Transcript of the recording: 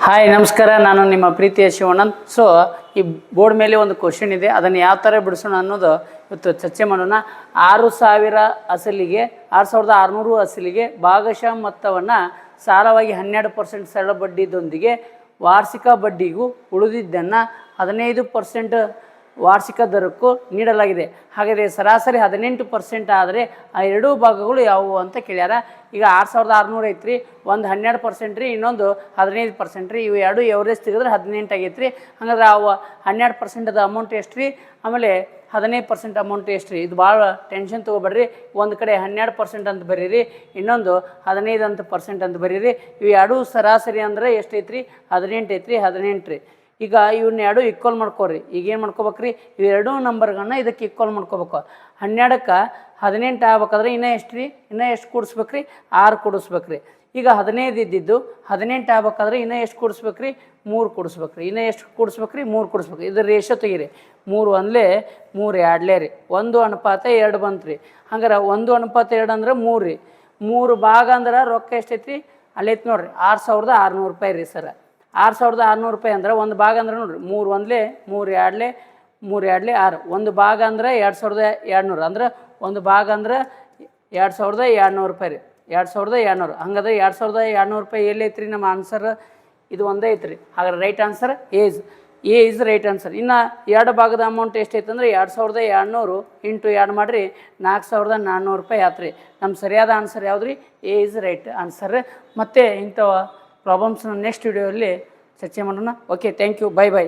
Hi ನಮಸ್ಕಾರ, ನಾನು ನಿಮ್ಮ ಪ್ರೀತಿಯ ಶಿವಾನಂದ್. ಸೊ ಈ ಬೋರ್ಡ್ ಮೇಲೆ ಒಂದು ಕ್ವಶನ್ ಇದೆ, ಅದನ್ನು ಯಾವ ಥರ ಬಿಡಿಸೋಣ ಅನ್ನೋದು ಇವತ್ತು ಚರ್ಚೆ ಮಾಡೋಣ. 6,000 ಅಸಲಿಗೆ 6,600 ಅಸಲಿಗೆ ಭಾಗಶಃ ಮೊತ್ತವನ್ನು ಸಾಲವಾಗಿ 12% ಸರಳ ಬಡ್ಡಿದೊಂದಿಗೆ ವಾರ್ಷಿಕ ಬಡ್ಡಿಗೂ ಉಳಿದಿದ್ದನ್ನು 15% ವಾರ್ಷಿಕ ದರಕ್ಕೂ ನೀಡಲಾಗಿದೆ. ಹಾಗಾದರೆ ಸರಾಸರಿ 18% ಆದರೆ ಆ ಎರಡೂ ಭಾಗಗಳು ಯಾವುವು ಅಂತ ಕೇಳ್ಯಾರ. ಈಗ 6,600 ಐತ್ರಿ, ಒಂದು 12% ರೀ, ಇನ್ನೊಂದು 15% ರೀ. ಇವು ಎರಡು ಎವರೇಜ್ ತೆಗೆದ್ರೆ 18 ಆಗೈತೆ ರೀ. ಹಂಗಾದ್ರೆ ಅವು 12% ಅಮೌಂಟ್ ಎಷ್ಟು ರೀ, ಆಮೇಲೆ 15% ಅಮೌಂಟ್ ಎಷ್ಟು ರೀ? ಇದು ಭಾಳ ಟೆನ್ಷನ್ ತೊಗೊಬೇಡ್ರಿ. ಒಂದು ಕಡೆ 12% ಅಂತ ಬರೀರಿ, ಇನ್ನೊಂದು 15% ಅಂತ ಬರೀರಿ. ಇವು ಎರಡೂ ಸರಾಸರಿ ಅಂದರೆ ಎಷ್ಟು ಐತ್ರಿ? 18 ಐತ್ರಿ, 18 ರೀ. ಈಗ ಇವನ್ನ ಎರಡು ಈಕ್ವಲ್ ಮಾಡ್ಕೋರಿ. ಈಗ ಏನು ಮಾಡ್ಕೋಬೇಕ್ರಿ? ಇವೆರಡೂ ನಂಬರ್ಗಳನ್ನ ಇದಕ್ಕೆ ಈಕ್ವಲ್ ಮಾಡ್ಕೋಬೇಕು. 12ಕ್ಕೆ 18 ಆಗ್ಬೇಕಾದ್ರೆ ಇನ್ನೂ ಎಷ್ಟು ರೀ? ಇನ್ನೂ ಎಷ್ಟು ಕೂಡಿಸ್ಬೇಕ್ರಿ? 6 ಕೂಡಿಸ್ಬೇಕ್ರಿ. ಈಗ 15 ಇದ್ದಿದ್ದು 18 ಆಗ್ಬೇಕಾದ್ರೆ ಇನ್ನೂ ಎಷ್ಟು ಕೂಡಿಸ್ಬೇಕ್ರಿ? 3 ಕೂಡಿಸ್ಬೇಕ್ರಿ. ಇನ್ನೂ ಎಷ್ಟು ಕೂಡಿಸ್ಬೇಕ್ರಿ? 3 ಕೂಡಿಸ್ಬೇಕು. ಇದು ರೇಷೋ ತೆಗೀರಿ. 3 ಒಂದಲೇ 3 ಎರಡಲೇ ರೀ. 1:2 ಬಂತು ರೀ. ಹಂಗಾರೆ 1:2 ಅಂದ್ರೆ 3 ರೀ. 3 ಭಾಗ ಅಂದ್ರೆ ರೊಕ್ಕ ಎಷ್ಟೈತ್ರಿ? ಅಲ್ಲೈತಿ ನೋಡ್ರಿ, 6,600 ರೂಪಾಯಿ ರೀ ಸರ. 6,600 ರೂಪಾಯಿ ಅಂದ್ರೆ ಒಂದು ಭಾಗ ಅಂದ್ರೆ ನೋಡಿರಿ, 3 ಒಂದಲೇ 3 ಎರಡಲೇ 3 ಎರಡಲೇ 6. ಒಂದು ಭಾಗ ಅಂದ್ರೆ 2,200 ಅಂದ್ರೆ ಒಂದು ಭಾಗ ಅಂದ್ರೆ 2,200 ರೂಪಾಯಿ ರೀ. 2,200. ಹಂಗಾದ್ರೆ 2,200 ರೂಪಾಯಿ ಎಲ್ಲಿ ಐತ್ರಿ ನಮ್ಮ ಆನ್ಸರ್? ಇದು ಒಂದೇ ಐತ್ರಿ. ಹಾಗಾದ್ರೆ right answer A is right answer. ಇನ್ನು ಎರಡು ಭಾಗದ ಅಮೌಂಟ್ ಎಷ್ಟೈತೆ ಅಂದರೆ 2,200 ಇಂಟು 2 ಮಾಡಿರಿ 4,400 ರೂಪಾಯಿ ಆತ್ರಿ. ನಮ್ಮ ಸರಿಯಾದ ಆನ್ಸರ್ ಯಾವ್ದು ರೀ? A is right answer. ಮತ್ತು ಇಂಥ ಪ್ರಾಬ್ಲಮ್ಸ್ನ ನೆಕ್ಸ್ಟ್ ವಿಡಿಯೋಲ್ಲಿ ಚರ್ಚೆ ಮಾಡೋಣ. Okay, thank you, by.